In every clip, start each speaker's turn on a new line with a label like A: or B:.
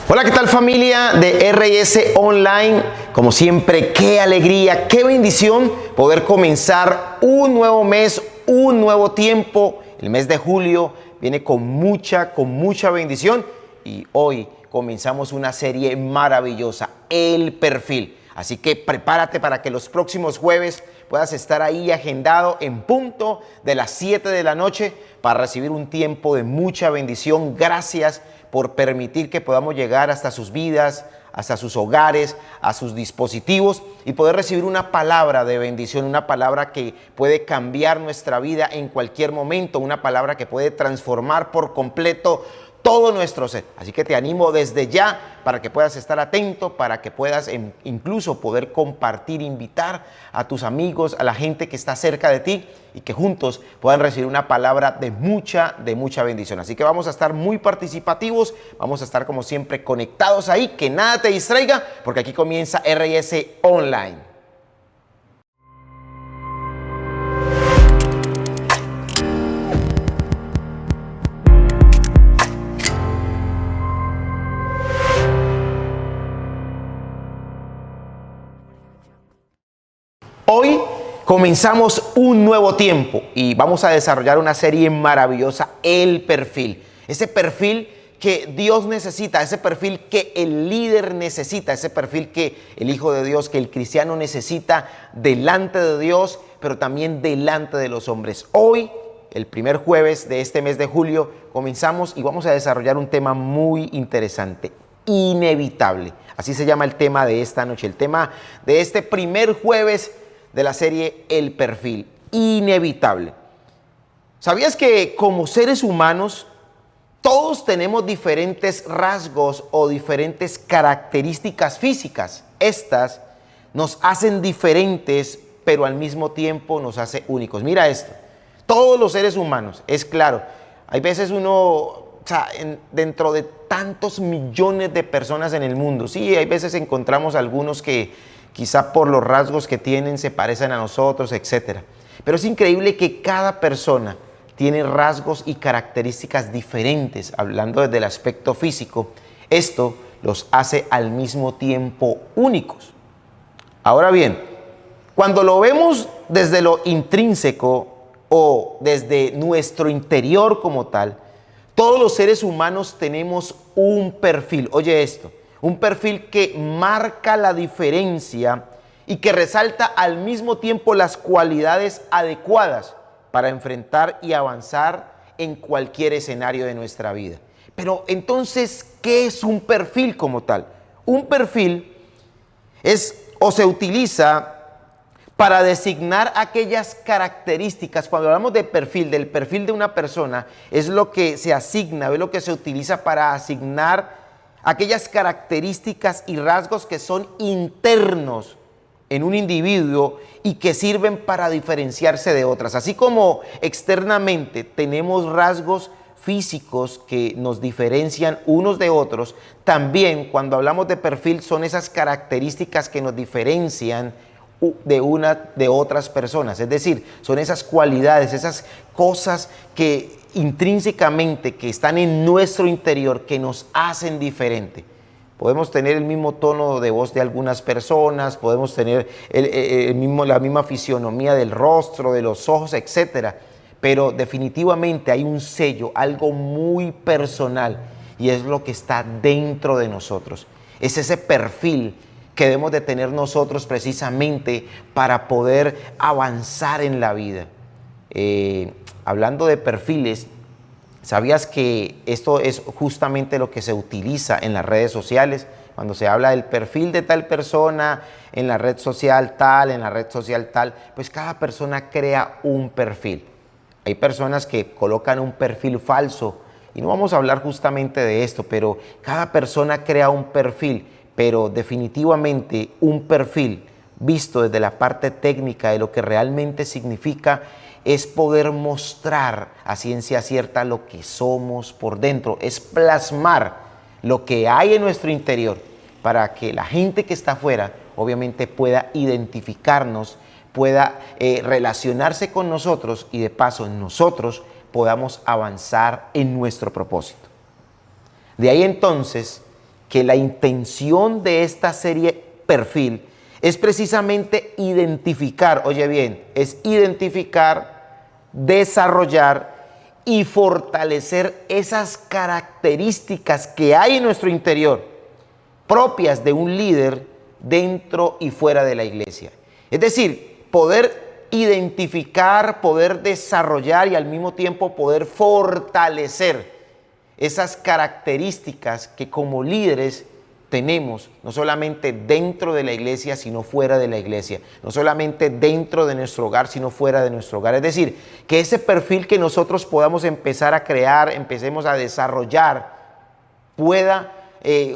A: Hola, ¿qué tal familia de RS Online? Como siempre, qué alegría, qué bendición poder comenzar un nuevo mes, un nuevo tiempo. El mes de julio viene con mucha bendición y hoy comenzamos una serie maravillosa, El Perfil. Así que prepárate para que los próximos jueves puedas estar ahí agendado en punto de las 7 de la noche para recibir un tiempo de mucha bendición. Gracias por permitir que podamos llegar hasta sus vidas, hasta sus hogares, a sus dispositivos y poder recibir una palabra de bendición, una palabra que puede cambiar nuestra vida en cualquier momento, una palabra que puede transformar por completo todo nuestro ser. Así que te animo desde ya para que puedas estar atento, para que puedas incluso poder compartir, invitar a tus amigos, a la gente que está cerca de ti y que juntos puedan recibir una palabra de mucha bendición. Así que vamos a estar muy participativos, vamos a estar como siempre conectados ahí, que nada te distraiga, porque aquí comienza RS Online. Hoy comenzamos un nuevo tiempo y vamos a desarrollar una serie maravillosa, El Perfil. Ese perfil que Dios necesita, ese perfil que el líder necesita, ese perfil que el Hijo de Dios, que el cristiano necesita delante de Dios, pero también delante de los hombres. Hoy, el primer jueves de este mes de julio, comenzamos y vamos a desarrollar un tema muy interesante, inevitable. Así se llama el tema de esta noche, el tema de este primer jueves de la serie El Perfil, inevitable. ¿Sabías que como seres humanos todos tenemos diferentes rasgos o diferentes características físicas? Estas nos hacen diferentes, pero al mismo tiempo nos hace únicos. Mira esto, todos los seres humanos, es claro, hay veces dentro de tantos millones de personas en el mundo, sí, hay veces encontramos algunos que quizá por los rasgos que tienen se parecen a nosotros, etc. Pero es increíble que cada persona tiene rasgos y características diferentes, hablando desde el aspecto físico. Esto los hace al mismo tiempo únicos. Ahora bien, cuando lo vemos desde lo intrínseco o desde nuestro interior como tal, todos los seres humanos tenemos un perfil. Oye esto. Un perfil que marca la diferencia y que resalta al mismo tiempo las cualidades adecuadas para enfrentar y avanzar en cualquier escenario de nuestra vida. Pero entonces, ¿qué es un perfil como tal? Un perfil es o se utiliza para designar aquellas características. Cuando hablamos de perfil, del perfil de una persona, es lo que se asigna, es lo que se utiliza para asignar aquellas características y rasgos que son internos en un individuo y que sirven para diferenciarse de otras. Así como externamente tenemos rasgos físicos que nos diferencian unos de otros, también cuando hablamos de perfil son esas características que nos diferencian de otras personas. Es decir, son esas cualidades, esas cosas que intrínsecamente que están en nuestro interior que nos hacen diferente. Podemos tener el mismo tono de voz de algunas personas, podemos tener la misma fisionomía del rostro, de los ojos, etcétera, pero definitivamente hay un sello, algo muy personal, y es lo que está dentro de nosotros. Es ese perfil que debemos de tener nosotros precisamente para poder avanzar en la vida. Hablando de perfiles, ¿sabías que esto es justamente lo que se utiliza en las redes sociales? Cuando se habla del perfil de tal persona en la red social tal, en la red social tal, pues cada persona crea un perfil. Hay personas que colocan un perfil falso y no vamos a hablar justamente de esto, pero cada persona crea un perfil, pero definitivamente un perfil visto desde la parte técnica de lo que realmente significa es poder mostrar a ciencia cierta lo que somos por dentro, es plasmar lo que hay en nuestro interior para que la gente que está afuera obviamente pueda identificarnos, pueda relacionarse con nosotros y de paso nosotros podamos avanzar en nuestro propósito. De ahí entonces que la intención de esta serie Perfil es precisamente identificar, oye bien, es identificar, desarrollar y fortalecer esas características que hay en nuestro interior, propias de un líder dentro y fuera de la iglesia. Es decir, poder identificar, poder desarrollar y al mismo tiempo poder fortalecer esas características que como líderes tenemos, no solamente dentro de la iglesia, sino fuera de la iglesia, no solamente dentro de nuestro hogar, sino fuera de nuestro hogar. Es decir, que ese perfil que nosotros podamos empezar a crear, empecemos a desarrollar, pueda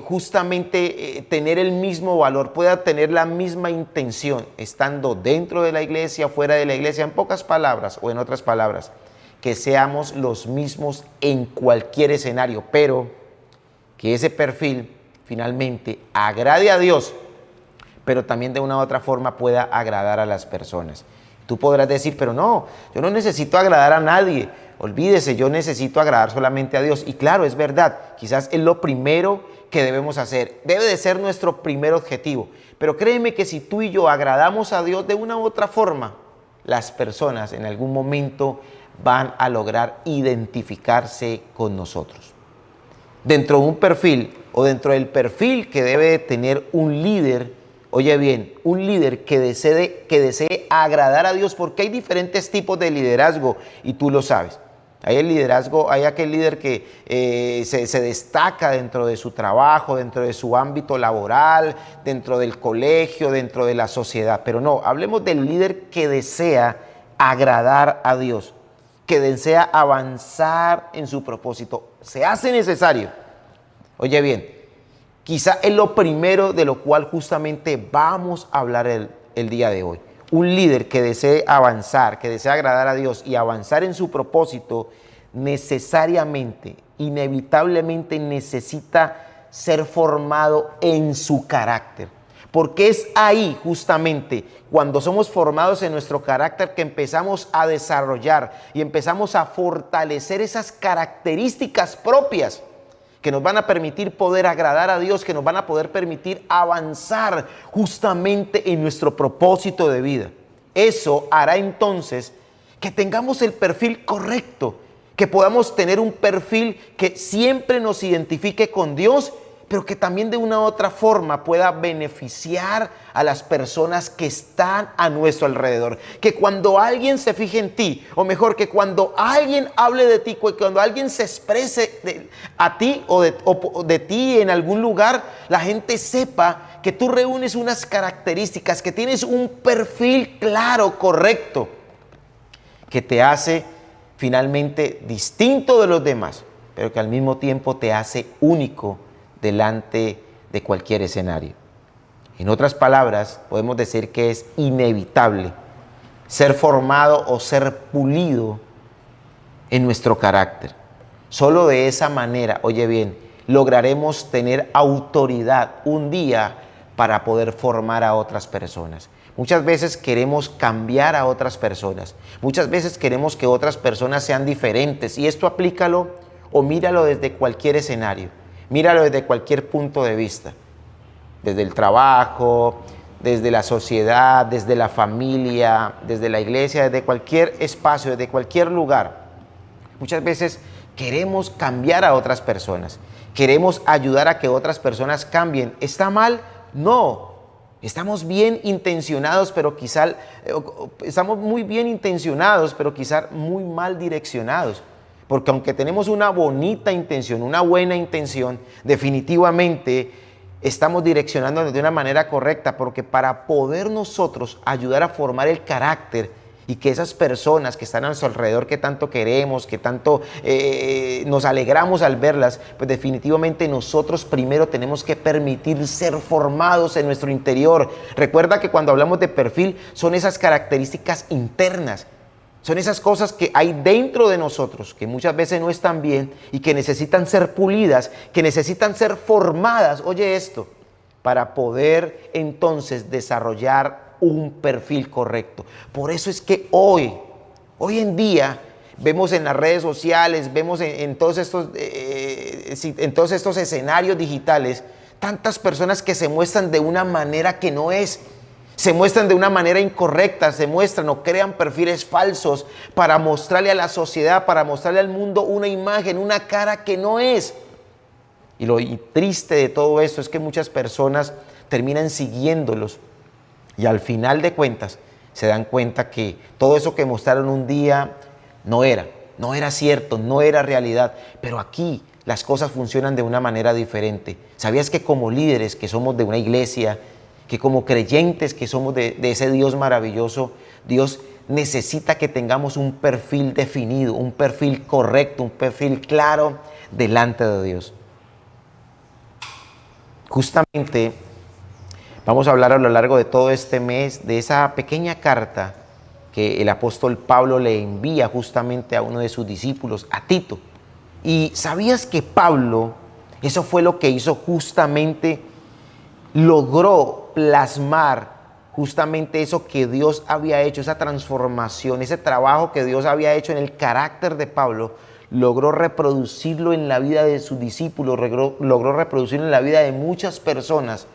A: justamente tener el mismo valor, pueda tener la misma intención, estando dentro de la iglesia, fuera de la iglesia, en pocas palabras o en otras palabras, que seamos los mismos en cualquier escenario, pero que ese perfil finalmente agrade a Dios, pero también de una u otra forma pueda agradar a las personas. Tú podrás decir, pero no, yo no necesito agradar a nadie. Olvídese, yo necesito agradar solamente a Dios. Y claro, es verdad, quizás es lo primero que debemos hacer. Debe de ser nuestro primer objetivo. Pero créeme que si tú y yo agradamos a Dios de una u otra forma, las personas en algún momento van a lograr identificarse con nosotros. Dentro de un perfil o dentro del perfil que debe de tener un líder, oye bien, un líder que desee agradar a Dios, porque hay diferentes tipos de liderazgo y tú lo sabes. Hay el liderazgo, hay aquel líder que se destaca dentro de su trabajo, dentro de su ámbito laboral, dentro del colegio, dentro de la sociedad. Pero no, hablemos del líder que desea agradar a Dios, que desea avanzar en su propósito. Se hace necesario. Oye bien, quizá es lo primero de lo cual justamente vamos a hablar el día de hoy. Un líder que desee avanzar, que desea agradar a Dios y avanzar en su propósito, necesariamente, inevitablemente necesita ser formado en su carácter. Porque es ahí justamente cuando somos formados en nuestro carácter que empezamos a desarrollar y empezamos a fortalecer esas características propias que nos van a permitir poder agradar a Dios, que nos van a poder permitir avanzar justamente en nuestro propósito de vida. Eso hará entonces que tengamos el perfil correcto, que podamos tener un perfil que siempre nos identifique con Dios, pero que también de una u otra forma pueda beneficiar a las personas que están a nuestro alrededor. Que cuando alguien se fije en ti, o mejor, que cuando alguien hable de ti, cuando alguien se exprese a ti o de ti en algún lugar, la gente sepa que tú reúnes unas características, que tienes un perfil claro, correcto, que te hace finalmente distinto de los demás, pero que al mismo tiempo te hace único delante de cualquier escenario. En otras palabras, podemos decir que es inevitable ser formado o ser pulido en nuestro carácter. Solo de esa manera, oye bien, lograremos tener autoridad un día para poder formar a otras personas. Muchas veces queremos cambiar a otras personas. Muchas veces queremos que otras personas sean diferentes. Y esto aplícalo o míralo desde cualquier escenario. Míralo desde cualquier punto de vista, desde el trabajo, desde la sociedad, desde la familia, desde la iglesia, desde cualquier espacio, desde cualquier lugar. Muchas veces queremos cambiar a otras personas, queremos ayudar a que otras personas cambien. ¿Está mal? No. Estamos bien intencionados, pero quizá estamos muy bien intencionados, pero quizá muy mal direccionados. Porque aunque tenemos una bonita intención, una buena intención, definitivamente estamos direccionándonos de una manera correcta, porque para poder nosotros ayudar a formar el carácter y que esas personas que están a nuestro alrededor, que tanto queremos, que tanto nos alegramos al verlas, pues definitivamente nosotros primero tenemos que permitir ser formados en nuestro interior. Recuerda que cuando hablamos de perfil son esas características internas. Son esas cosas que hay dentro de nosotros, que muchas veces no están bien y que necesitan ser pulidas, que necesitan ser formadas, oye esto, para poder entonces desarrollar un perfil correcto. Por eso es que hoy en día, vemos en las redes sociales, vemos en todos estos escenarios digitales, Tantas personas que se muestran de una manera que no es. Se muestran de una manera incorrecta, se muestran o crean perfiles falsos para mostrarle a la sociedad, para mostrarle al mundo una imagen, una cara que no es. Y lo triste de todo esto es que muchas personas terminan siguiéndolos y al final de cuentas se dan cuenta que todo eso que mostraron un día no era cierto, no era realidad. Pero aquí las cosas funcionan de una manera diferente. ¿Sabías que como líderes que somos de una iglesia, que como creyentes que somos de ese Dios maravilloso, Dios necesita que tengamos un perfil definido, un perfil correcto, un perfil claro delante de Dios? Justamente vamos a hablar a lo largo de todo este mes de esa pequeña carta que el apóstol Pablo le envía justamente a uno de sus discípulos, a Tito. Y ¿sabías que Pablo, eso fue lo que hizo justamente, logró plasmar justamente eso que Dios había hecho, esa transformación, ese trabajo que Dios había hecho en el carácter de Pablo, logró reproducirlo en la vida de sus discípulos, logró reproducirlo en la vida de muchas personas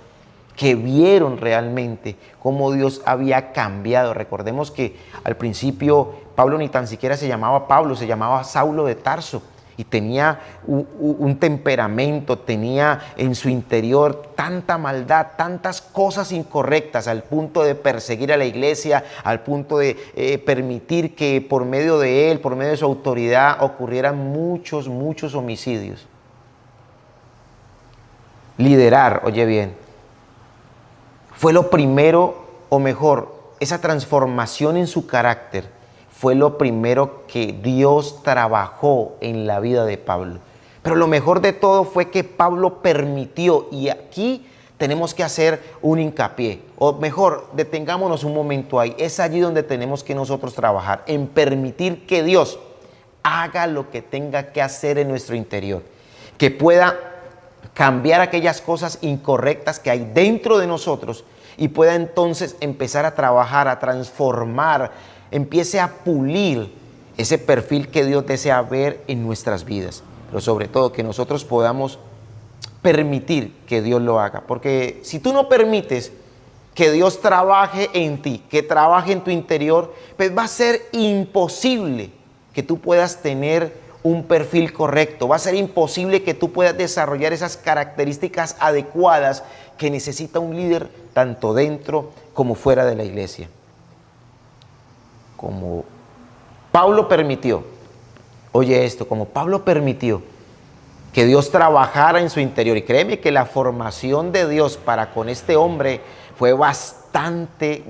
A: que vieron realmente cómo Dios había cambiado? Recordemos que al principio Pablo ni tan siquiera se llamaba Pablo, se llamaba Saulo de Tarso. Y tenía un temperamento, tenía en su interior tanta maldad, tantas cosas incorrectas, al punto de perseguir a la iglesia, al punto de permitir que por medio de él, por medio de su autoridad, ocurrieran muchos homicidios. Liderar, oye bien, fue lo primero, o mejor, esa transformación en su carácter fue lo primero que Dios trabajó en la vida de Pablo. Pero lo mejor de todo fue que Pablo permitió, y aquí tenemos que hacer un hincapié, o mejor, detengámonos un momento ahí. Es allí donde tenemos que nosotros trabajar, en permitir que Dios haga lo que tenga que hacer en nuestro interior, que pueda cambiar aquellas cosas incorrectas que hay dentro de nosotros y pueda entonces empezar a trabajar, a transformar, empiece a pulir ese perfil que Dios desea ver en nuestras vidas. Pero sobre todo que nosotros podamos permitir que Dios lo haga. Porque si tú no permites que Dios trabaje en ti, que trabaje en tu interior, pues va a ser imposible que tú puedas tener un perfil correcto. Va a ser imposible que tú puedas desarrollar esas características adecuadas que necesita un líder tanto dentro como fuera de la iglesia. Como Pablo permitió, oye esto, como Pablo permitió que Dios trabajara en su interior, y créeme que la formación de Dios para con este hombre fue bastante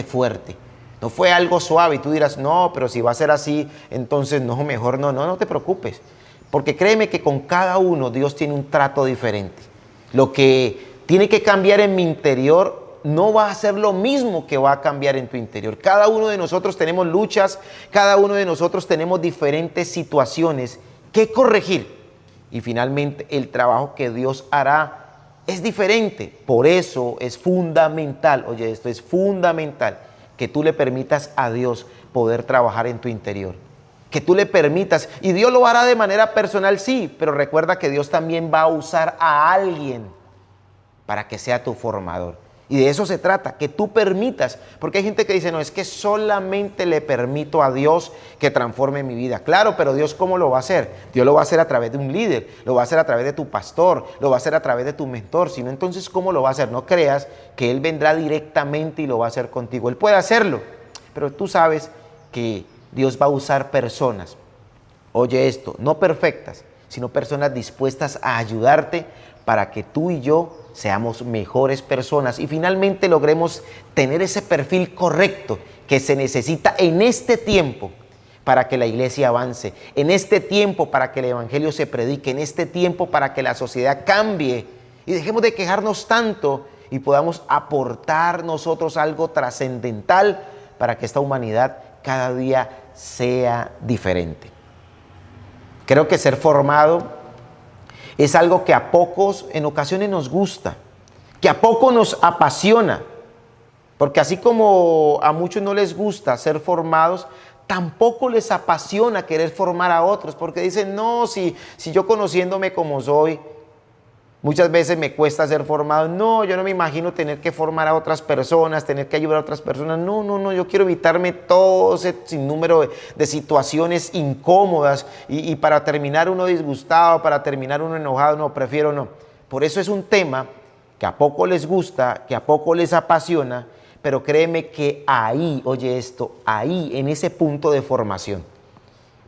A: fuerte. No fue algo suave y tú dirás, no, pero si va a ser así, entonces no, mejor no te preocupes. Porque créeme que con cada uno Dios tiene un trato diferente. Lo que tiene que cambiar en mi interior no va a ser lo mismo que va a cambiar en tu interior. Cada uno de nosotros tenemos luchas, cada uno de nosotros tenemos diferentes situaciones que corregir. Y finalmente el trabajo que Dios hará es diferente. Por eso es fundamental, oye, esto es fundamental, que tú le permitas a Dios poder trabajar en tu interior. Que tú le permitas, y Dios lo hará de manera personal, sí, pero recuerda que Dios también va a usar a alguien para que sea tu formador. Y de eso se trata, que tú permitas, porque hay gente que dice, no, es que solamente le permito a Dios que transforme mi vida. Claro, pero Dios, ¿cómo lo va a hacer? Dios lo va a hacer a través de un líder, lo va a hacer a través de tu pastor, lo va a hacer a través de tu mentor. Si no, entonces, ¿cómo lo va a hacer? No creas que Él vendrá directamente y lo va a hacer contigo. Él puede hacerlo, pero tú sabes que Dios va a usar personas, oye esto, no perfectas, sino personas dispuestas a ayudarte para que tú y yo seamos mejores personas y finalmente logremos tener ese perfil correcto que se necesita en este tiempo para que la iglesia avance, en este tiempo para que el evangelio se predique, en este tiempo para que la sociedad cambie y dejemos de quejarnos tanto y podamos aportar nosotros algo trascendental para que esta humanidad cada día sea diferente. Creo que ser formado es algo que a pocos en ocasiones nos gusta, que a poco nos apasiona, porque así como a muchos no les gusta ser formados, tampoco les apasiona querer formar a otros, porque dicen, no, si yo conociéndome como soy, Muchas veces me cuesta ser formado. No, yo no me imagino tener que formar a otras personas, tener que ayudar a otras personas. No, yo quiero evitarme todo ese sinnúmero de situaciones incómodas y para terminar uno disgustado, para terminar uno enojado, no, prefiero no. Por eso es un tema que a poco les gusta, que a poco les apasiona, pero créeme que ahí, oye esto, ahí, en ese punto de formación,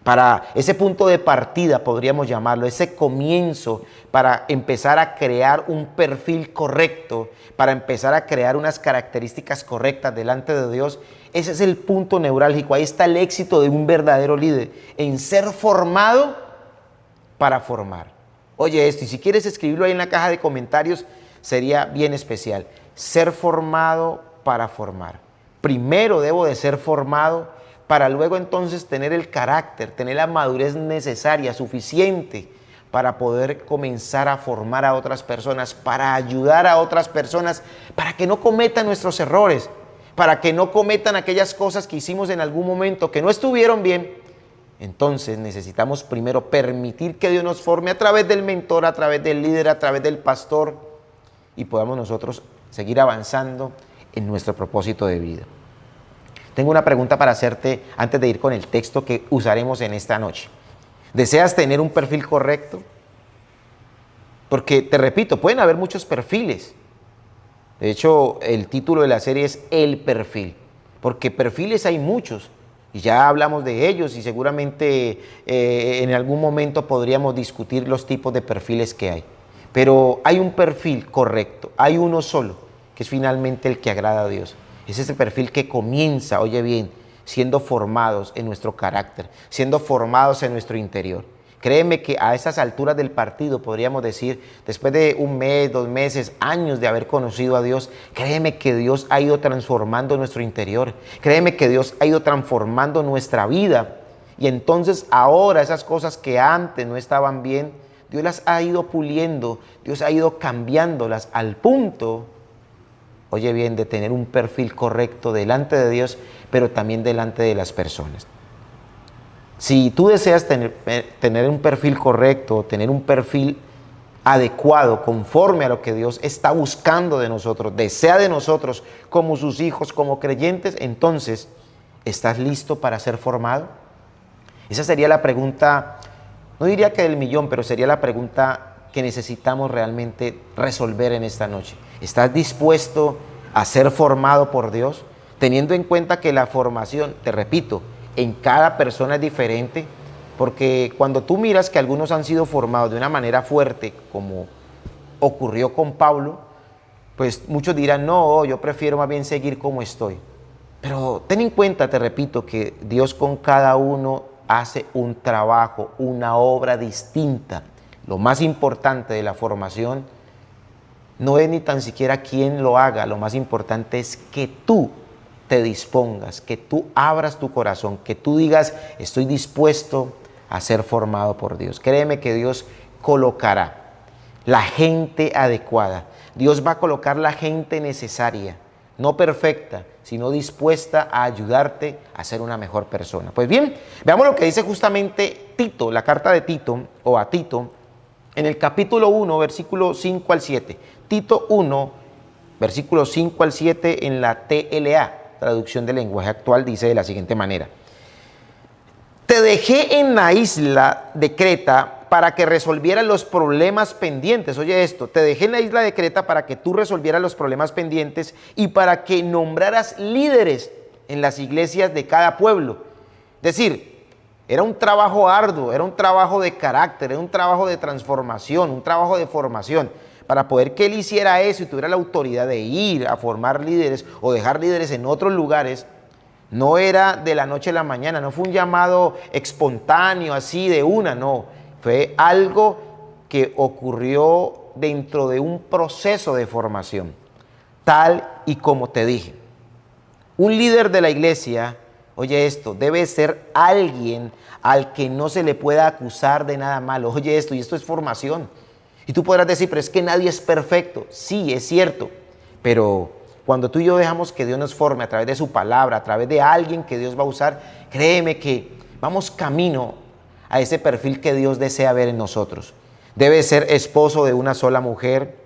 A: para ese punto de partida, podríamos llamarlo, ese comienzo para empezar a crear un perfil correcto, para empezar a crear unas características correctas delante de Dios, ese es el punto neurálgico. Ahí está el éxito de un verdadero líder, en ser formado para formar. Oye esto, y si quieres escribirlo ahí en la caja de comentarios, sería bien especial. Ser formado para formar. Primero debo de ser formado para luego entonces tener el carácter, tener la madurez necesaria, suficiente, para poder comenzar a formar a otras personas, para ayudar a otras personas, para que no cometan nuestros errores, para que no cometan aquellas cosas que hicimos en algún momento que no estuvieron bien. Entonces necesitamos primero permitir que Dios nos forme a través del mentor, a través del líder, a través del pastor, y podamos nosotros seguir avanzando en nuestro propósito de vida. Tengo una pregunta para hacerte antes de ir con el texto que usaremos en esta noche. ¿Deseas tener un perfil correcto? Porque, te repito, pueden haber muchos perfiles. De hecho, el título de la serie es El Perfil, porque perfiles hay muchos. Y ya hablamos de ellos y seguramente en algún momento podríamos discutir los tipos de perfiles que hay. Pero hay un perfil correcto, hay uno solo, que es finalmente el que agrada a Dios. Es ese perfil que comienza, oye bien, siendo formados en nuestro carácter, siendo formados en nuestro interior. Créeme que a esas alturas del partido, podríamos decir, después de un mes, 2 meses, años de haber conocido a Dios, créeme que Dios ha ido transformando nuestro interior. Créeme que Dios ha ido transformando nuestra vida. Y entonces ahora esas cosas que antes no estaban bien, Dios las ha ido puliendo, Dios ha ido cambiándolas al punto, oye bien, de tener un perfil correcto delante de Dios, pero también delante de las personas. Si tú deseas tener un perfil correcto, tener un perfil adecuado, conforme a lo que Dios está buscando de nosotros, desea de nosotros como sus hijos, como creyentes, entonces, ¿estás listo para ser formado? Esa sería la pregunta, no diría que del millón, pero sería la pregunta que necesitamos realmente resolver en esta noche. ¿Estás dispuesto a ser formado por Dios? Teniendo en cuenta que la formación, te repito, en cada persona es diferente, porque cuando tú miras que algunos han sido formados de una manera fuerte, como ocurrió con Pablo, pues muchos dirán, no, yo prefiero más bien seguir como estoy. Pero ten en cuenta, te repito, que Dios con cada uno hace un trabajo, una obra distinta. Lo más importante de la formación no es ni tan siquiera quién lo haga, lo más importante es que tú te dispongas, que tú abras tu corazón, que tú digas, estoy dispuesto a ser formado por Dios. Créeme que Dios colocará la gente adecuada. Dios va a colocar la gente necesaria, no perfecta, sino dispuesta a ayudarte a ser una mejor persona. Pues bien, veamos lo que dice justamente Tito, la carta de Tito, o a Tito, en el capítulo 1, versículo 5 al 7. Tito 1, versículo 5 al 7 en la TLA, traducción del lenguaje actual, dice de la siguiente manera. Te dejé en la isla de Creta para que resolvieras los problemas pendientes. Oye esto, te dejé en la isla de Creta para que tú resolvieras los problemas pendientes y para que nombraras líderes en las iglesias de cada pueblo. Es decir, era un trabajo arduo, era un trabajo de carácter, era un trabajo de transformación, un trabajo de formación. Para poder que él hiciera eso y tuviera la autoridad de ir a formar líderes o dejar líderes en otros lugares, no era de la noche a la mañana, no fue un llamado espontáneo así de una, no. Fue algo que ocurrió dentro de un proceso de formación, tal y como te dije. Un líder de la iglesia, oye esto, debe ser alguien al que no se le pueda acusar de nada malo. Oye esto, y esto es formación. Y tú podrás decir, pero es que nadie es perfecto. Sí, es cierto, pero cuando tú y yo dejamos que Dios nos forme a través de su palabra, a través de alguien que Dios va a usar, créeme que vamos camino a ese perfil que Dios desea ver en nosotros. debe ser esposo de una sola mujer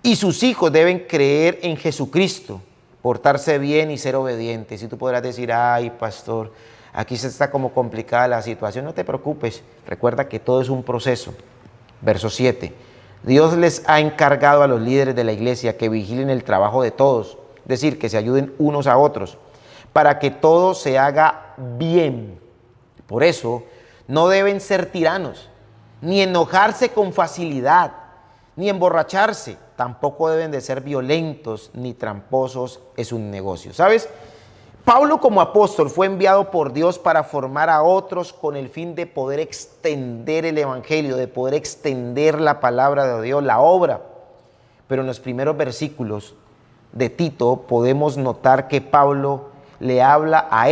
A: y sus hijos deben creer en Jesucristo, portarse bien y ser obedientes. Y tú podrás decir, ay, pastor, aquí se está como complicada la situación. No te preocupes, recuerda que todo es un proceso. Verso 7. Dios les ha encargado a los líderes de la iglesia que vigilen el trabajo de todos, es decir, que se ayuden unos a otros, para que todo se haga bien. Por eso, no deben ser tiranos, ni enojarse con facilidad, ni emborracharse. Tampoco deben de ser violentos ni tramposos en sus negocios. ¿Sabes? Pablo como apóstol fue enviado por Dios para formar a otros con el fin de poder extender el evangelio, de poder extender la palabra de Dios, la obra. Pero en los primeros versículos de Tito podemos notar que Pablo le habla a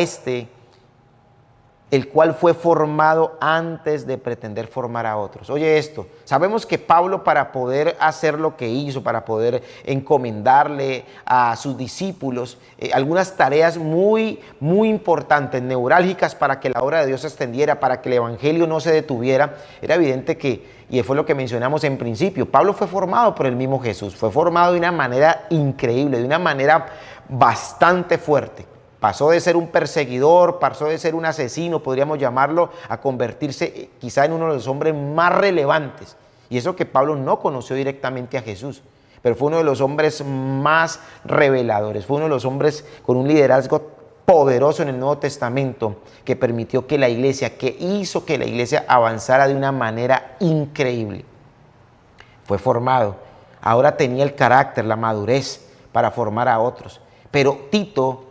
A: el cual fue formado antes de pretender formar a otros. Oye esto, sabemos que Pablo, para poder hacer lo que hizo, para poder encomendarle a sus discípulos algunas tareas muy importantes, neurálgicas, para que la obra de Dios se extendiera, para que el evangelio no se detuviera, era evidente que, y fue lo que mencionamos en principio, Pablo fue formado por el mismo Jesús, fue formado de una manera increíble, de una manera bastante fuerte. Pasó de ser un perseguidor, pasó de ser un asesino, podríamos llamarlo, a convertirse quizá en uno de los hombres más relevantes. Y eso que Pablo no conoció directamente a Jesús, pero fue uno de los hombres más reveladores, fue uno de los hombres con un liderazgo poderoso en el Nuevo Testamento, que permitió que la iglesia, que hizo que la iglesia avanzara de una manera increíble. Fue formado, ahora tenía el carácter, la madurez para formar a otros. Pero Tito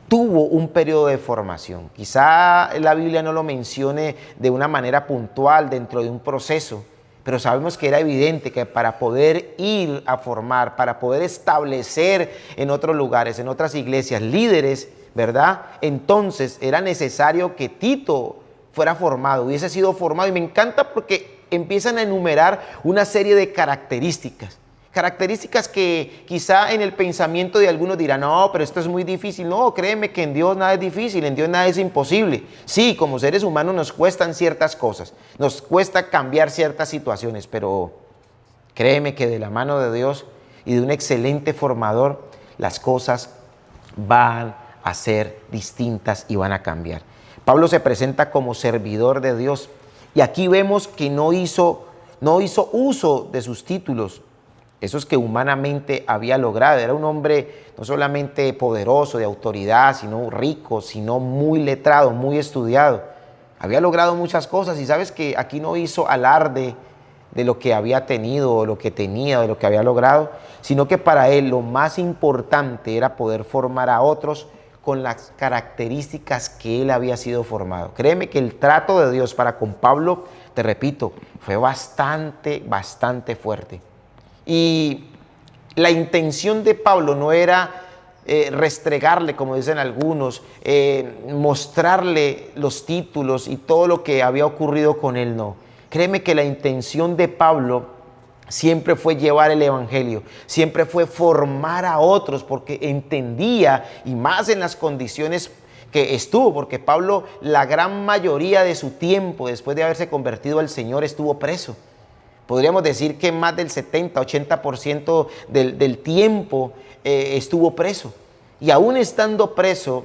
A: tuvo un periodo de formación. Quizá la Biblia no lo mencione de una manera puntual dentro de un proceso, pero sabemos que era evidente que para poder ir a formar, para poder establecer en otros lugares, en otras iglesias, líderes, ¿verdad? Entonces era necesario que Tito fuera formado, hubiese sido formado. Y me encanta porque empiezan a enumerar una serie de características que quizá en el pensamiento de algunos dirán, no, pero esto es muy difícil. No, créeme que en Dios nada es difícil, en Dios nada es imposible. Sí, como seres humanos nos cuestan ciertas cosas, nos cuesta cambiar ciertas situaciones, pero créeme que de la mano de Dios y de un excelente formador, las cosas van a ser distintas y van a cambiar. Pablo se presenta como servidor de Dios y aquí vemos que no hizo uso de sus títulos, esos que humanamente había logrado. Era un hombre no solamente poderoso, de autoridad, sino rico, sino muy letrado, muy estudiado. Había logrado muchas cosas y sabes que aquí no hizo alarde de lo que había tenido, o lo que tenía, de lo que había logrado, sino que para él lo más importante era poder formar a otros con las características que él había sido formado. Créeme que el trato de Dios para con Pablo, te repito, fue bastante fuerte. Y la intención de Pablo no era restregarle, como dicen algunos, mostrarle los títulos y todo lo que había ocurrido con él, no. Créeme que la intención de Pablo siempre fue llevar el evangelio, siempre fue formar a otros, porque entendía, y más en las condiciones que estuvo, porque Pablo la gran mayoría de su tiempo, después de haberse convertido al Señor, estuvo preso. Podríamos decir que más del 70-80% del tiempo estuvo preso. Y aún estando preso,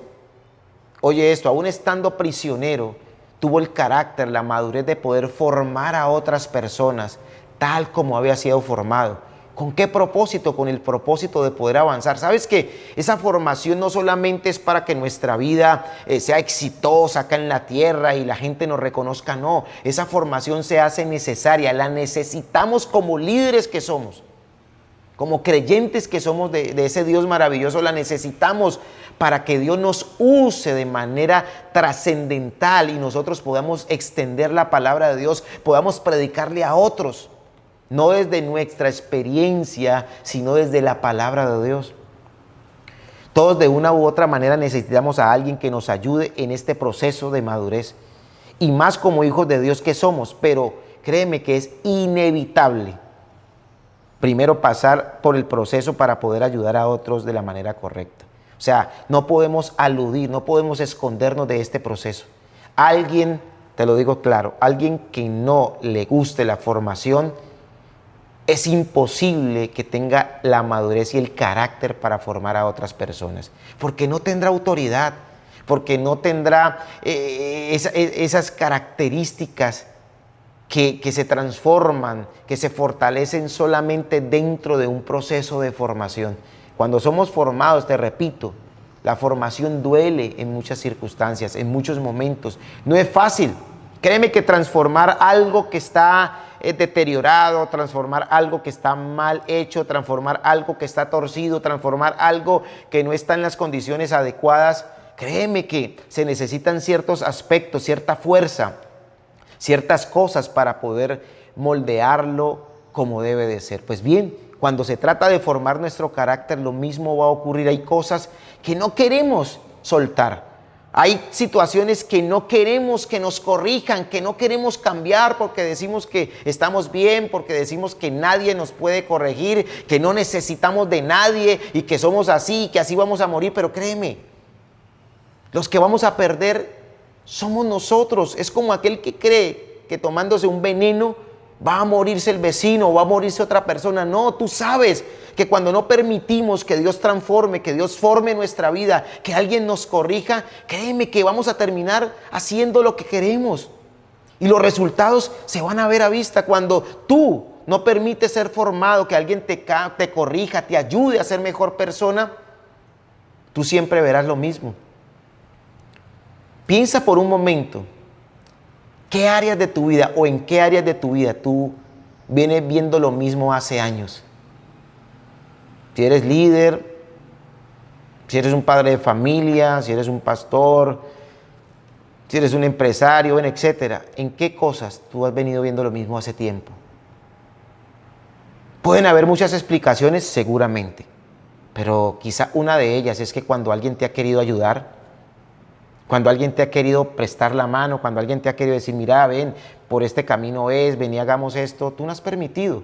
A: oye esto, aún estando prisionero, tuvo el carácter, la madurez de poder formar a otras personas tal como había sido formado. ¿Con qué propósito? Con el propósito de poder avanzar. ¿Sabes que esa formación no solamente es para que nuestra vida sea exitosa acá en la tierra y la gente nos reconozca? No, esa formación se hace necesaria, la necesitamos como líderes que somos, como creyentes que somos de ese Dios maravilloso, la necesitamos para que Dios nos use de manera trascendental y nosotros podamos extender la palabra de Dios, podamos predicarle a otros. No desde nuestra experiencia, sino desde la palabra de Dios. Todos de una u otra manera necesitamos a alguien que nos ayude en este proceso de madurez. Y más como hijos de Dios que somos. Pero créeme que es inevitable primero pasar por el proceso para poder ayudar a otros de la manera correcta. O sea, no podemos aludir, no podemos escondernos de este proceso. Alguien te lo digo claro, alguien que no le guste la formación, es imposible que tenga la madurez y el carácter para formar a otras personas, porque no tendrá autoridad, porque no tendrá esas características que se transforman, que se fortalecen solamente dentro de un proceso de formación. Cuando somos formados, te repito, la formación duele en muchas circunstancias, en muchos momentos. No es fácil. Créeme que transformar algo que está deteriorado, transformar algo que está mal hecho, transformar algo que está torcido, transformar algo que no está en las condiciones adecuadas, créeme que se necesitan ciertos aspectos, cierta fuerza, ciertas cosas para poder moldearlo como debe de ser. Pues bien, cuando se trata de formar nuestro carácter, lo mismo va a ocurrir. Hay cosas que no queremos soltar. Hay situaciones que no queremos que nos corrijan, que no queremos cambiar porque decimos que estamos bien, porque decimos que nadie nos puede corregir, que no necesitamos de nadie y que somos así, que así vamos a morir. Pero créeme, los que vamos a perder somos nosotros. Es como aquel que cree que tomándose un veneno va a morirse el vecino o va a morirse otra persona. No, tú sabes que cuando no permitimos que Dios transforme, que Dios forme nuestra vida, que alguien nos corrija, créeme que vamos a terminar haciendo lo que queremos. Y los resultados se van a ver a vista cuando tú no permites ser formado, que alguien te corrija, te ayude a ser mejor persona. Tú siempre verás lo mismo. Piensa por un momento, ¿qué áreas de tu vida o en qué áreas de tu vida tú vienes viendo lo mismo hace años? Si eres líder, si eres un padre de familia, si eres un pastor, si eres un empresario, etcétera, ¿en qué cosas tú has venido viendo lo mismo hace tiempo? Pueden haber muchas explicaciones, seguramente, pero quizá una de ellas es que cuando alguien te ha querido ayudar, cuando alguien te ha querido prestar la mano, cuando alguien te ha querido decir, mira, ven, por este camino ven y hagamos esto, tú no has permitido.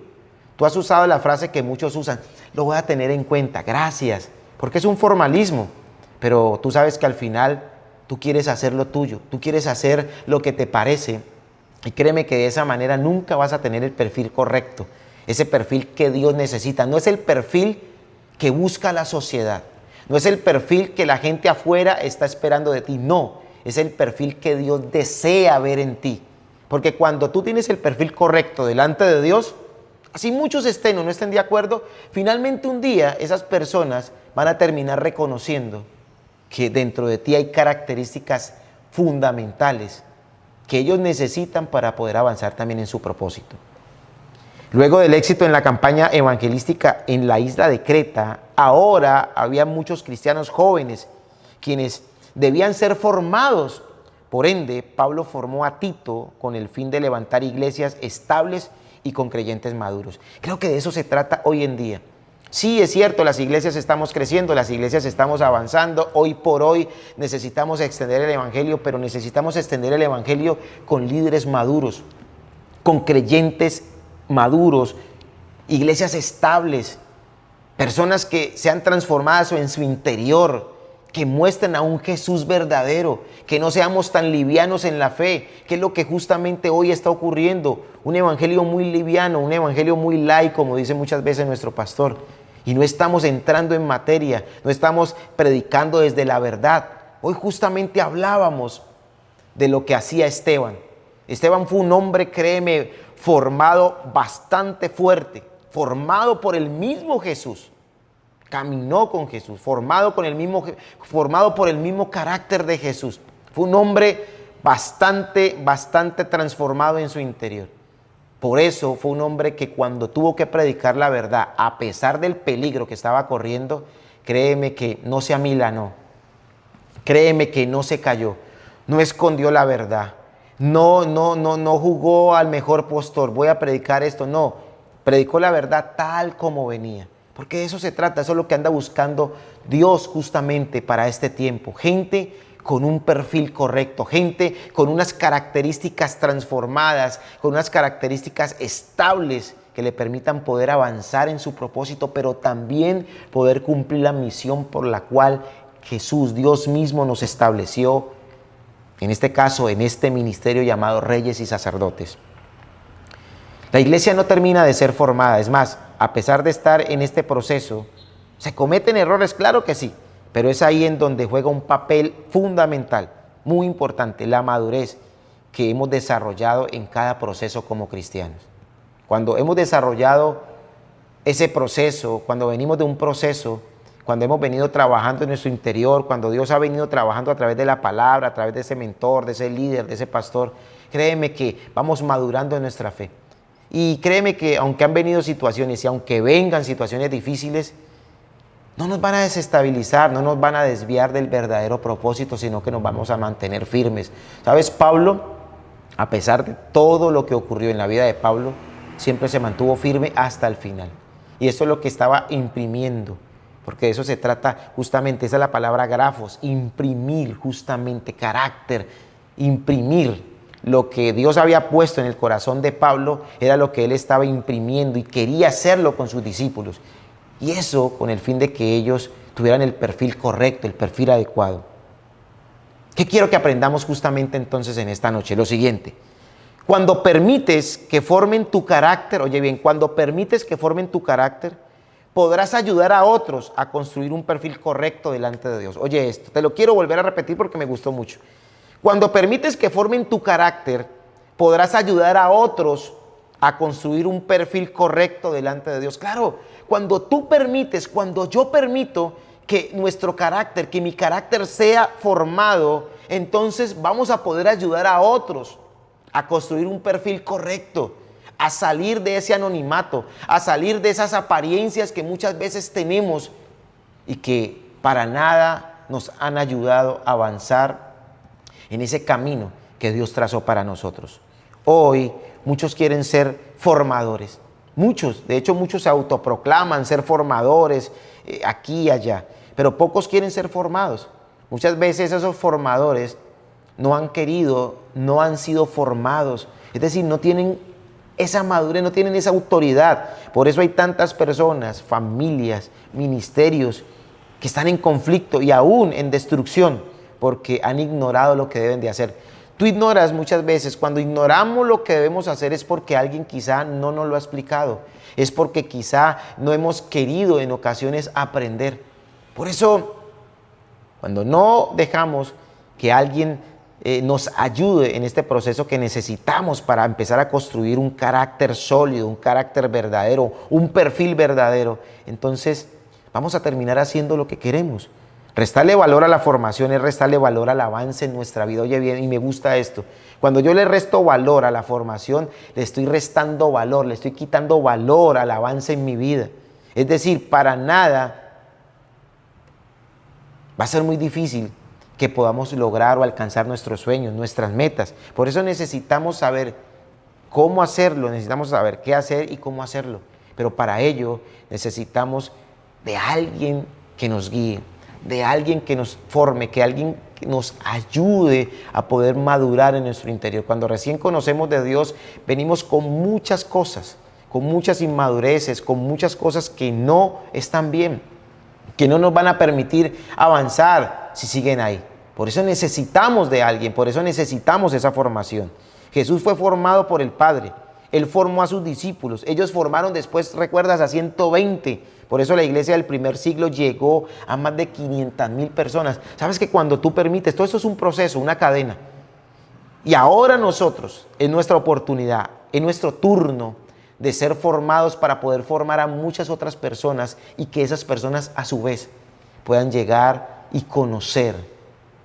A: Tú has usado la frase que muchos usan, lo voy a tener en cuenta, gracias, porque es un formalismo, pero tú sabes que al final tú quieres hacer lo tuyo, tú quieres hacer lo que te parece, y créeme que de esa manera nunca vas a tener el perfil correcto, ese perfil que Dios necesita. No es el perfil que busca la sociedad, no es el perfil que la gente afuera está esperando de ti, no, es el perfil que Dios desea ver en ti. Porque cuando tú tienes el perfil correcto delante de Dios, así muchos estén o no estén de acuerdo, finalmente un día esas personas van a terminar reconociendo que dentro de ti hay características fundamentales que ellos necesitan para poder avanzar también en su propósito. Luego del éxito en la campaña evangelística en la isla de Creta, ahora había muchos cristianos jóvenes quienes debían ser formados. Por ende, Pablo formó a Tito con el fin de levantar iglesias estables y con creyentes maduros. Creo que de eso se trata hoy en día. Sí, es cierto, las iglesias estamos creciendo, las iglesias estamos avanzando. Hoy por hoy necesitamos extender el evangelio, pero necesitamos extender el evangelio con líderes maduros, con creyentes maduros, iglesias estables, personas que sean transformadas en su interior, que muestren a un Jesús verdadero, que no seamos tan livianos en la fe, que es lo que justamente hoy está ocurriendo. Un evangelio muy liviano, un evangelio muy light, como dice muchas veces nuestro pastor. Y no estamos entrando en materia, no estamos predicando desde la verdad. Hoy justamente hablábamos de lo que hacía Esteban. Esteban fue un hombre, créeme, formado bastante fuerte, formado por el mismo Jesús. Caminó con Jesús, formado por el mismo carácter de Jesús. Fue un hombre bastante transformado en su interior. Por eso fue un hombre que cuando tuvo que predicar la verdad, a pesar del peligro que estaba corriendo, créeme que no se amilanó, créeme que no se cayó, no escondió la verdad, no jugó al mejor postor, voy a predicar esto, no, predicó la verdad tal como venía. Porque de eso se trata, eso es lo que anda buscando Dios justamente para este tiempo. Gente con un perfil correcto, gente con unas características transformadas, con unas características estables que le permitan poder avanzar en su propósito, pero también poder cumplir la misión por la cual Jesús, Dios mismo, nos estableció en este caso, en este ministerio llamado reyes y sacerdotes. La iglesia no termina de ser formada, es más, a pesar de estar en este proceso, ¿se cometen errores? Claro que sí, pero es ahí en donde juega un papel fundamental, muy importante, la madurez que hemos desarrollado en cada proceso como cristianos. Cuando hemos desarrollado ese proceso, cuando venimos de un proceso, cuando hemos venido trabajando en nuestro interior, cuando Dios ha venido trabajando a través de la palabra, a través de ese mentor, de ese líder, de ese pastor, créeme que vamos madurando en nuestra fe. Y créeme que aunque han venido situaciones y aunque vengan situaciones difíciles, no nos van a desestabilizar, no nos van a desviar del verdadero propósito, sino que nos vamos a mantener firmes. ¿Sabes? Pablo, a pesar de todo lo que ocurrió en la vida de Pablo, siempre se mantuvo firme hasta el final. Y eso es lo que estaba imprimiendo, porque de eso se trata justamente, esa es la palabra grafos, imprimir justamente carácter, imprimir. Lo que Dios había puesto en el corazón de Pablo era lo que él estaba imprimiendo y quería hacerlo con sus discípulos. Y eso con el fin de que ellos tuvieran el perfil correcto, el perfil adecuado. ¿Qué quiero que aprendamos justamente entonces en esta noche? Lo siguiente. Cuando permites que formen tu carácter, oye bien, cuando permites que formen tu carácter, podrás ayudar a otros a construir un perfil correcto delante de Dios. Oye esto, te lo quiero volver a repetir porque me gustó mucho. Cuando permites que formen tu carácter, podrás ayudar a otros a construir un perfil correcto delante de Dios. Claro, cuando tú permites, cuando yo permito que nuestro carácter, que mi carácter sea formado, entonces vamos a poder ayudar a otros a construir un perfil correcto, a salir de ese anonimato, a salir de esas apariencias que muchas veces tenemos y que para nada nos han ayudado a avanzar en ese camino que Dios trazó para nosotros. Hoy muchos quieren ser formadores, muchos, de hecho muchos se autoproclaman ser formadores aquí y allá, pero pocos quieren ser formados. Muchas veces esos formadores no han querido, no han sido formados, es decir, no tienen esa madurez, no tienen esa autoridad. Por eso hay tantas personas, familias, ministerios que están en conflicto y aún en destrucción, porque han ignorado lo que deben de hacer. Tú ignoras muchas veces, cuando ignoramos lo que debemos hacer es porque alguien quizá no nos lo ha explicado, es porque quizá no hemos querido en ocasiones aprender. Por eso, cuando no dejamos que alguien nos ayude en este proceso que necesitamos para empezar a construir un carácter sólido, un carácter verdadero, un perfil verdadero, entonces vamos a terminar haciendo lo que queremos. Restarle valor a la formación es restarle valor al avance en nuestra vida. Oye bien, y me gusta esto. Cuando yo le resto valor a la formación, le estoy restando valor, le estoy quitando valor al avance en mi vida. Es decir, para nada va a ser muy difícil que podamos lograr o alcanzar nuestros sueños, nuestras metas. Por eso necesitamos saber cómo hacerlo, necesitamos saber qué hacer y cómo hacerlo. Pero para ello necesitamos de alguien que nos guíe, de alguien que nos forme, que alguien que nos ayude a poder madurar en nuestro interior. Cuando recién conocemos de Dios, venimos con muchas cosas, con muchas inmadureces, con muchas cosas que no están bien, que no nos van a permitir avanzar si siguen ahí. Por eso necesitamos de alguien, por eso necesitamos esa formación. Jesús fue formado por el Padre, Él formó a sus discípulos, ellos formaron después, recuerdas, a 120. Por eso la iglesia del primer siglo llegó a más de 500,000 personas. Sabes que cuando tú permites, todo eso es un proceso, una cadena. Y ahora nosotros, en nuestra oportunidad, en nuestro turno de ser formados para poder formar a muchas otras personas y que esas personas a su vez puedan llegar y conocer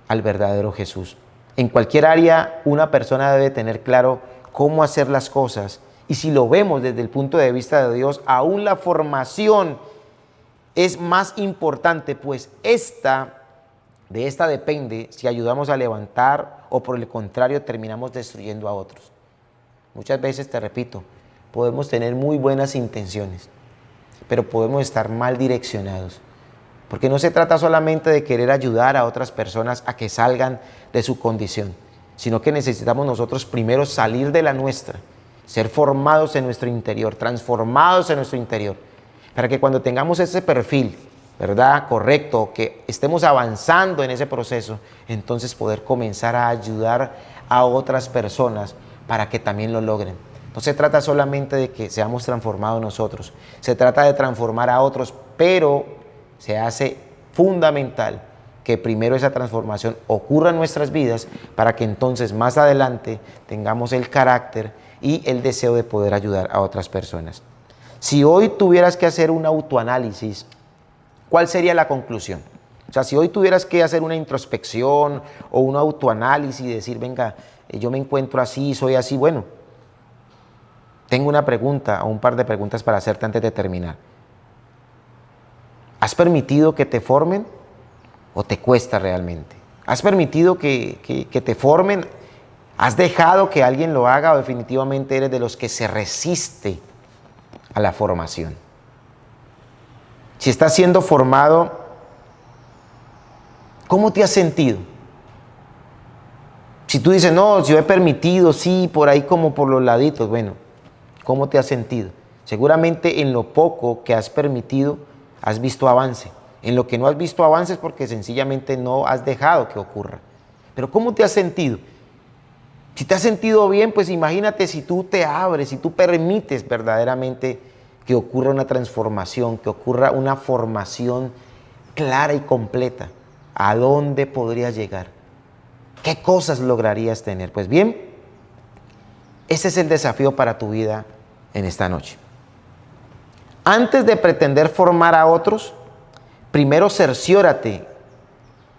A: al verdadero Jesús. En cualquier área una persona debe tener claro cómo hacer las cosas. Y si lo vemos desde el punto de vista de Dios, aún la formación es más importante, pues de esta depende si ayudamos a levantar o por el contrario terminamos destruyendo a otros. Muchas veces, te repito, podemos tener muy buenas intenciones, pero podemos estar mal direccionados. Porque no se trata solamente de querer ayudar a otras personas a que salgan de su condición, sino que necesitamos nosotros primero salir de la nuestra, ser formados en nuestro interior, transformados en nuestro interior, para que cuando tengamos ese perfil, ¿verdad? Correcto, que estemos avanzando en ese proceso, entonces poder comenzar a ayudar a otras personas para que también lo logren. No se trata solamente de que seamos transformados nosotros, se trata de transformar a otros, pero se hace fundamental que primero esa transformación ocurra en nuestras vidas para que entonces más adelante tengamos el carácter y el deseo de poder ayudar a otras personas. Si hoy tuvieras que hacer un autoanálisis, ¿cuál sería la conclusión? O sea, si hoy tuvieras que hacer una introspección o un autoanálisis y decir, venga, yo me encuentro así, soy así, bueno, tengo una pregunta o un par de preguntas para hacerte antes de terminar. ¿Has permitido que te formen o te cuesta realmente? ¿Has permitido que te formen? ¿Has dejado que alguien lo haga o definitivamente eres de los que se resiste a la formación? Si estás siendo formado, ¿cómo te has sentido? Si tú dices, no, yo he permitido, sí, por ahí como por los laditos, bueno, ¿cómo te has sentido? Seguramente en lo poco que has permitido, has visto avance. En lo que no has visto avance es porque sencillamente no has dejado que ocurra. Pero ¿cómo te has sentido? Si te has sentido bien, pues imagínate si tú te abres, si tú permites verdaderamente que ocurra una transformación, que ocurra una formación clara y completa. ¿A dónde podrías llegar? ¿Qué cosas lograrías tener? Pues bien, ese es el desafío para tu vida en esta noche. Antes de pretender formar a otros, primero cerciórate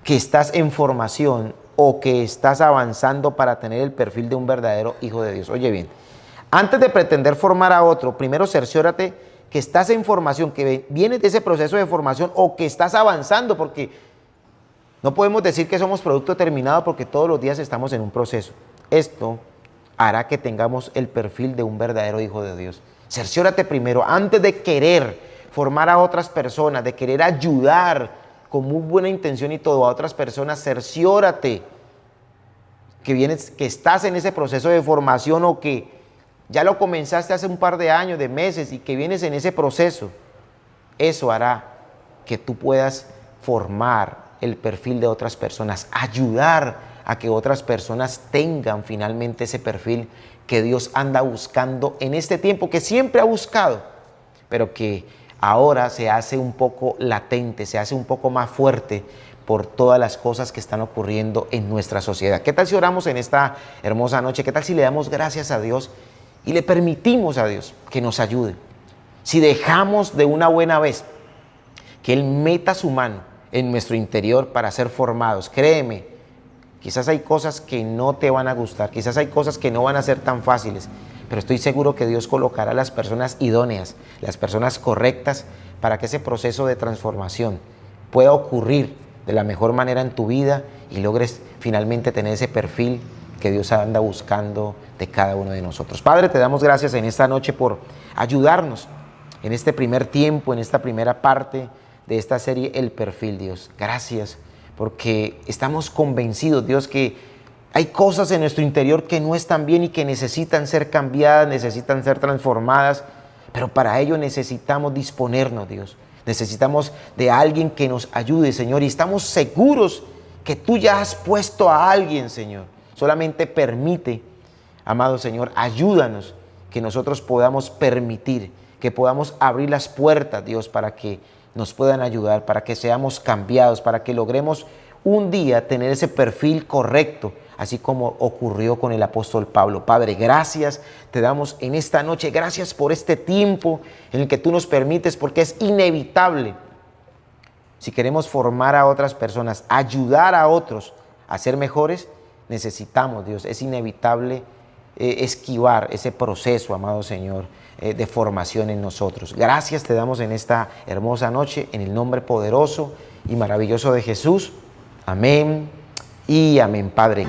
A: que estás en formación o que estás avanzando para tener el perfil de un verdadero hijo de Dios. Oye bien, antes de pretender formar a otro, primero cerciórate que estás en formación, que vienes de ese proceso de formación o que estás avanzando, porque no podemos decir que somos producto terminado porque todos los días estamos en un proceso. Esto hará que tengamos el perfil de un verdadero hijo de Dios. Cerciórate primero, antes de querer formar a otras personas, de querer ayudar con muy buena intención y todo a otras personas, cerciórate que estás en ese proceso de formación o que ya lo comenzaste hace un par de años, de meses y que vienes en ese proceso. Eso hará que tú puedas formar el perfil de otras personas, ayudar a que otras personas tengan finalmente ese perfil que Dios anda buscando en este tiempo, que siempre ha buscado, pero que ahora se hace un poco latente, se hace un poco más fuerte por todas las cosas que están ocurriendo en nuestra sociedad. ¿Qué tal si oramos en esta hermosa noche? ¿Qué tal si le damos gracias a Dios y le permitimos a Dios que nos ayude? Si dejamos de una buena vez que Él meta su mano en nuestro interior para ser formados, créeme, quizás hay cosas que no te van a gustar, quizás hay cosas que no van a ser tan fáciles, pero estoy seguro que Dios colocará a las personas idóneas, las personas correctas para que ese proceso de transformación pueda ocurrir de la mejor manera en tu vida y logres finalmente tener ese perfil que Dios anda buscando de cada uno de nosotros. Padre, te damos gracias en esta noche por ayudarnos en este primer tiempo, en esta primera parte de esta serie El Perfil, Dios. Gracias porque estamos convencidos, Dios, que hay cosas en nuestro interior que no están bien y que necesitan ser cambiadas, necesitan ser transformadas, pero para ello necesitamos disponernos, Dios. Necesitamos de alguien que nos ayude, Señor, y estamos seguros que tú ya has puesto a alguien, Señor. Solamente permite, amado Señor, ayúdanos que nosotros podamos permitir, que podamos abrir las puertas, Dios, para que nos puedan ayudar, para que seamos cambiados, para que logremos un día tener ese perfil correcto, así como ocurrió con el apóstol Pablo. Padre, gracias te damos en esta noche, gracias por este tiempo en el que tú nos permites, porque es inevitable. Si queremos formar a otras personas, ayudar a otros a ser mejores, necesitamos, Dios, es inevitable esquivar ese proceso, amado Señor, de formación en nosotros. Gracias te damos en esta hermosa noche, en el nombre poderoso y maravilloso de Jesús. Amén y amén, Padre.